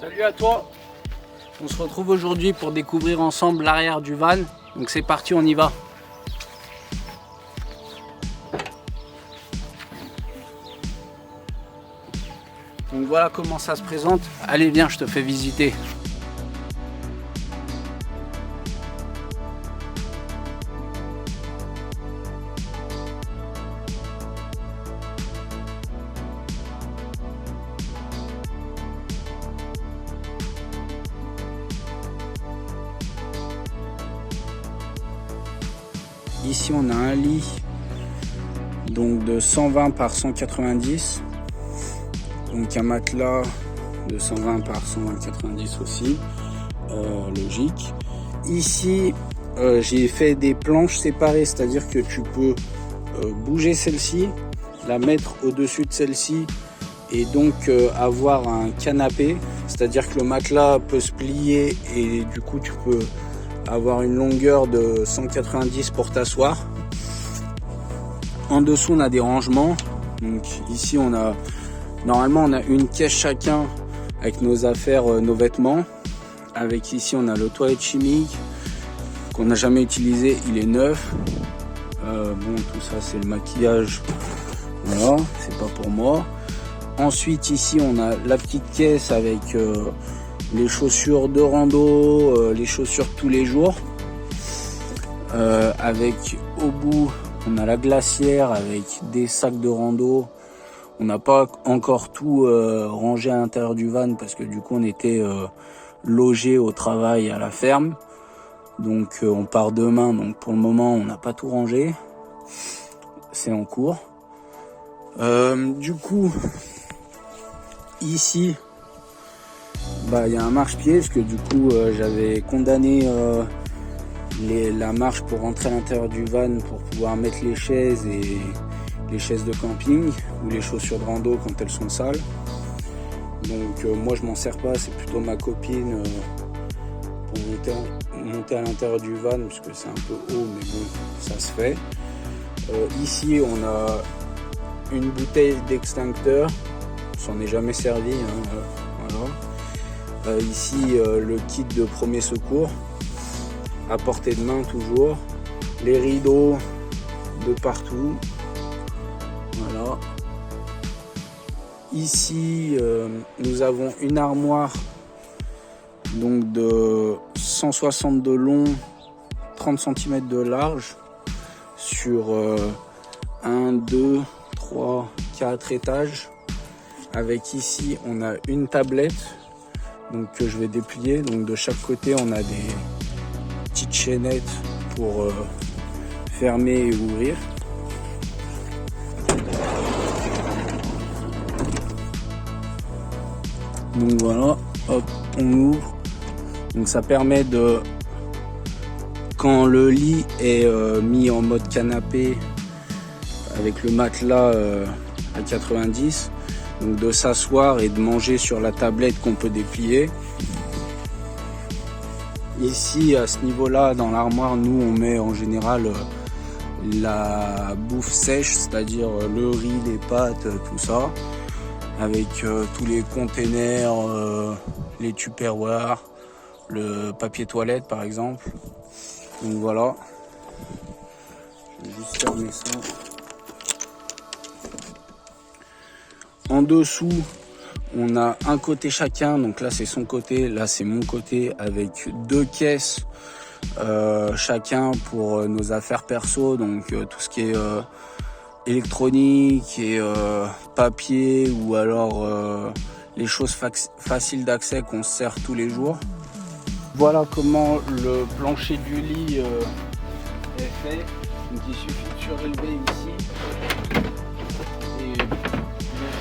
Salut à toi. On se retrouve aujourd'hui pour découvrir ensemble l'arrière du van. Donc c'est parti, on y va. Donc voilà comment ça se présente. Allez viens, je te fais visiter. Ici on a un lit donc de 120 par 190, donc un matelas de 120 par 190 aussi, logique. Ici j'ai fait des planches séparées, c'est-à-dire que tu peux bouger celle-ci, la mettre au-dessus de celle-ci et donc avoir un canapé, c'est-à-dire que le matelas peut se plier et du coup tu peux avoir une longueur de 190 pour t'asseoir. En dessous on a des rangements, donc ici on a normalement on a une caisse chacun avec nos affaires, nos vêtements, avec ici on a le toilette chimique qu'on n'a jamais utilisé, il est neuf. Bon, tout ça c'est le maquillage, voilà, c'est pas pour moi. Ensuite ici on a la petite caisse avec les chaussures de rando, les chaussures tous les jours, avec au bout on a la glacière avec des sacs de rando. On n'a pas encore tout rangé à l'intérieur du van parce que du coup on était logé au travail à la ferme, donc on part demain, donc pour le moment on n'a pas tout rangé, c'est en cours. Du coup ici il y a un marchepied parce que du coup j'avais condamné la marche pour rentrer à l'intérieur du van pour pouvoir mettre les chaises et les chaises de camping ou les chaussures de rando quand elles sont sales. Donc moi je m'en sers pas, c'est plutôt ma copine pour monter à l'intérieur du van parce que c'est un peu haut, mais bon, ça se fait. Ici on a une bouteille d'extincteur, on s'en est jamais servi, hein, voilà. Ici le kit de premier secours à portée de main toujours, les rideaux de partout, voilà. Ici nous avons une armoire donc de 160 de long, 30 cm de large sur 1, 2, 3, 4 étages, avec ici on a une tablette donc que je vais déplier, donc de chaque côté on a des petites chaînettes pour fermer et ouvrir. Donc voilà, hop, on ouvre. Donc ça permet de, quand le lit est mis en mode canapé avec le matelas à 90, donc de s'asseoir et de manger sur la tablette qu'on peut déplier. Ici à ce niveau là dans l'armoire, nous on met en général la bouffe sèche, c'est-à-dire le riz, les pâtes, tout ça, avec tous les containers, les tupperwares, le papier toilette par exemple. Donc voilà, je vais juste fermer ça. En dessous on a un côté chacun, donc là c'est son côté, là c'est mon côté, avec deux caisses chacun pour nos affaires perso, donc tout ce qui est électronique et papier, ou alors les choses faciles d'accès qu'on se sert tous les jours. Voilà comment le plancher du lit est fait. Donc il suffit de surélever ici et de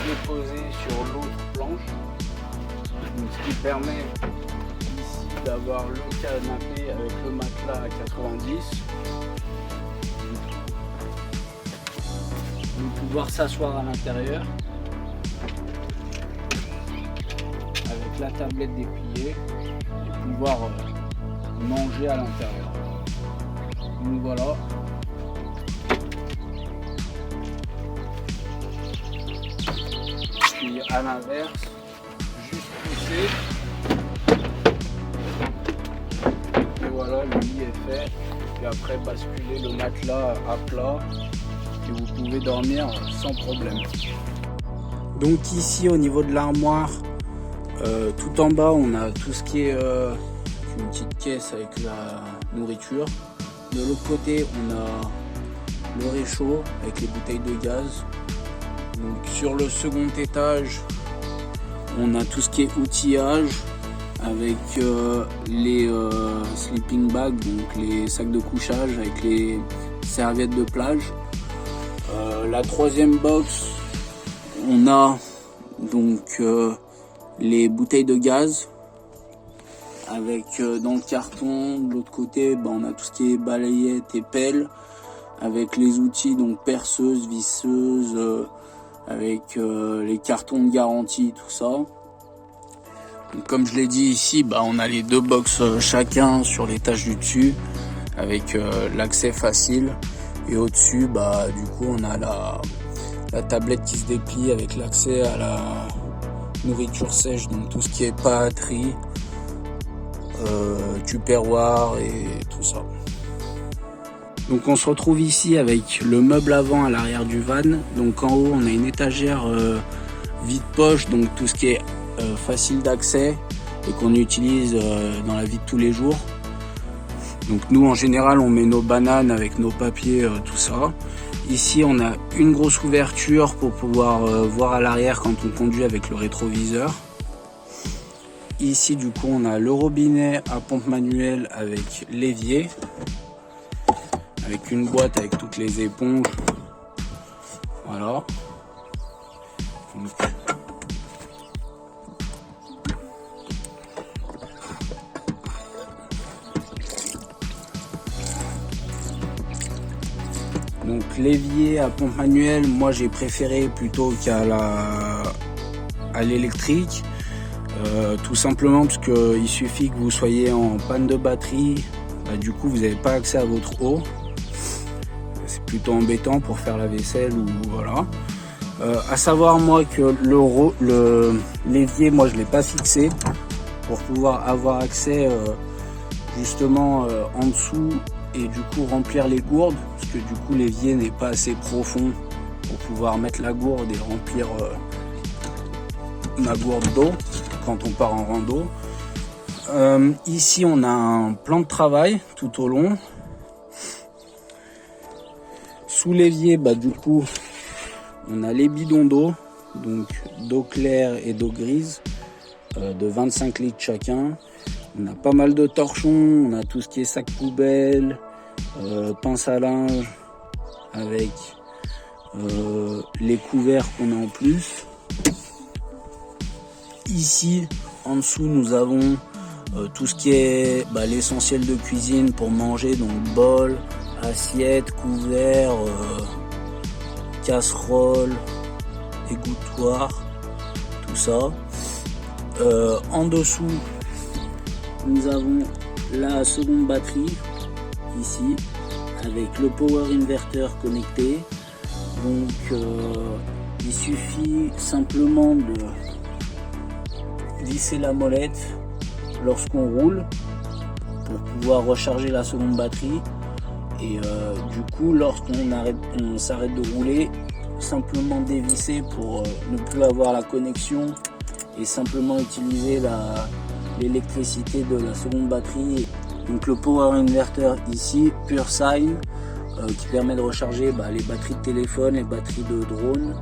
déposer sur l'autre planche, donc ce qui permet ici d'avoir le canapé avec le matelas à 90, de pouvoir s'asseoir à l'intérieur avec la tablette dépliée et pouvoir manger à l'intérieur. Donc voilà. Puis à l'inverse, juste pousser fois le lit est fait, puis après basculer le matelas à plat et vous pouvez dormir sans problème. Donc ici au niveau de l'armoire, tout en bas on a tout ce qui est une petite caisse avec la nourriture. De l'autre côté on a le réchaud avec les bouteilles de gaz. Donc sur le second étage on a tout ce qui est outillage avec les sleeping bags, donc les sacs de couchage avec les serviettes de plage. La troisième box, on a donc les bouteilles de gaz avec dans le carton. De l'autre côté, on a tout ce qui est balayette et pelle avec les outils, donc perceuse, visseuse, avec les cartons de garantie, tout ça. Donc, comme je l'ai dit ici, on a les deux box chacun sur l'étage du dessus avec l'accès facile. Et au-dessus, du coup, on a la tablette qui se déplie avec l'accès à la nourriture sèche, donc tout ce qui est pâterie, tupperware et tout ça. Donc on se retrouve ici avec le meuble avant à l'arrière du van. Donc en haut, on a une étagère vide-poche, donc tout ce qui est facile d'accès et qu'on utilise dans la vie de tous les jours. Donc nous en général on met nos bananes avec nos papiers, tout ça. Ici on a une grosse ouverture pour pouvoir voir à l'arrière quand on conduit avec le rétroviseur. Ici du coup on a le robinet à pompe manuelle avec l'évier, avec une boîte avec toutes les éponges. Voilà. Donc l'évier à pompe manuelle, moi j'ai préféré plutôt qu'à l'électrique, tout simplement parce qu'il suffit que vous soyez en panne de batterie, du coup vous n'avez pas accès à votre eau. C'est plutôt embêtant pour faire la vaisselle ou voilà. À savoir moi que l'évier, moi je l'ai pas fixé pour pouvoir avoir accès justement en dessous et du coup remplir les gourdes, parce que du coup l'évier n'est pas assez profond pour pouvoir mettre la gourde et remplir ma gourde d'eau quand on part en rando. Ici on a un plan de travail tout au long. Sous l'évier, du coup on a les bidons d'eau, donc d'eau claire et d'eau grise, de 25 litres chacun. On a pas mal de torchons, on a tout ce qui est sac poubelle, pince à linge, avec les couverts qu'on a en plus. Ici, en dessous, nous avons tout ce qui est l'essentiel de cuisine pour manger, donc bol, assiette, couverts, casserole, égouttoir, tout ça. En dessous, nous avons la seconde batterie ici avec le power inverter connecté. Donc il suffit simplement de visser la molette lorsqu'on roule pour pouvoir recharger la seconde batterie. Et du coup lorsqu'on s'arrête de rouler, simplement dévisser pour ne plus avoir la connexion et simplement utiliser l'électricité de la seconde batterie. Donc le power inverter ici, PureSign, qui permet de recharger les batteries de téléphone, les batteries de drone,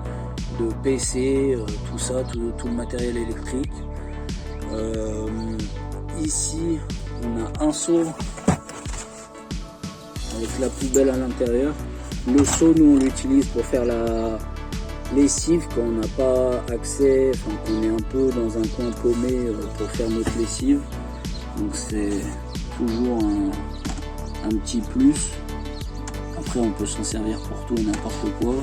de PC, tout ça, tout le matériel électrique. Ici on a un seau avec la poubelle à l'intérieur. Le seau, nous on l'utilise pour faire la lessive quand on n'a pas accès, qu'on est un peu dans un coin paumé pour faire notre lessive. Donc c'est toujours un petit plus. Après on peut s'en servir pour tout et n'importe quoi.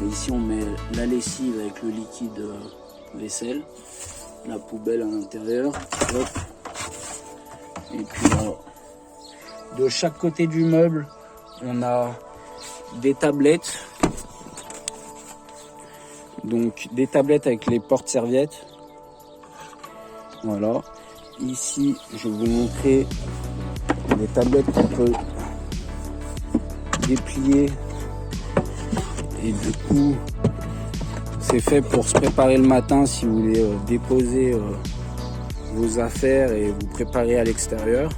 Et ici on met la lessive avec le liquide vaisselle, la poubelle à l'intérieur. Et puis de chaque côté du meuble on a des tablettes. Donc des tablettes avec les porte-serviettes. Voilà. Ici, je vais vous montrer des tablettes qu'on peut déplier. Et du coup, c'est fait pour se préparer le matin si vous voulez déposer vos affaires et vous préparer à l'extérieur.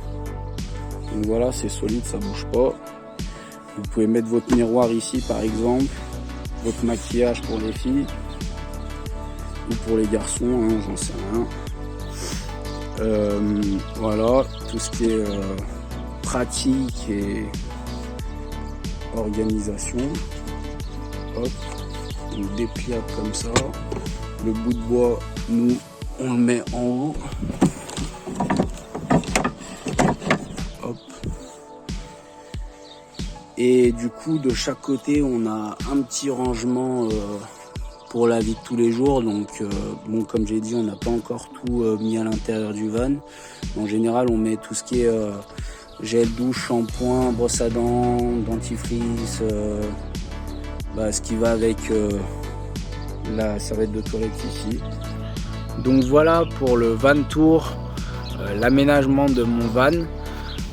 Donc voilà, c'est solide, ça bouge pas. Vous pouvez mettre votre miroir ici par exemple, votre maquillage pour les filles ou pour les garçons, hein, j'en sais rien. Voilà, tout ce qui est pratique et organisation. Hop, donc dépliable comme ça. Le bout de bois, nous, on le met en haut. Hop. Et du coup, de chaque côté, on a un petit rangement pour la vie de tous les jours. Donc, bon, comme j'ai dit, on n'a pas encore tout mis à l'intérieur du van. En général, on met tout ce qui est gel douche, shampoing, brosse à dents, dentifrice, ce qui va avec la serviette de toilette ici. Donc voilà pour le van tour, l'aménagement de mon van.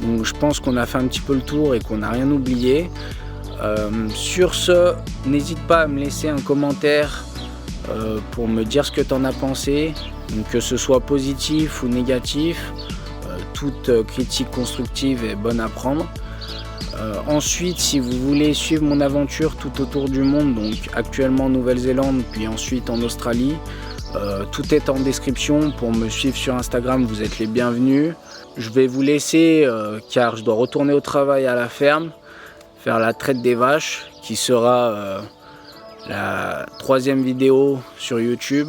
Donc je pense qu'on a fait un petit peu le tour et qu'on n'a rien oublié. Sur ce, n'hésite pas à me laisser un commentaire pour me dire ce que tu en as pensé, donc que ce soit positif ou négatif. Toute critique constructive est bonne à prendre. Ensuite, si vous voulez suivre mon aventure tout autour du monde, donc actuellement en Nouvelle-Zélande, puis ensuite en Australie, tout est en description. Pour me suivre sur Instagram, vous êtes les bienvenus. Je vais vous laisser car je dois retourner au travail à la ferme, faire la traite des vaches, qui sera la 3e vidéo sur YouTube.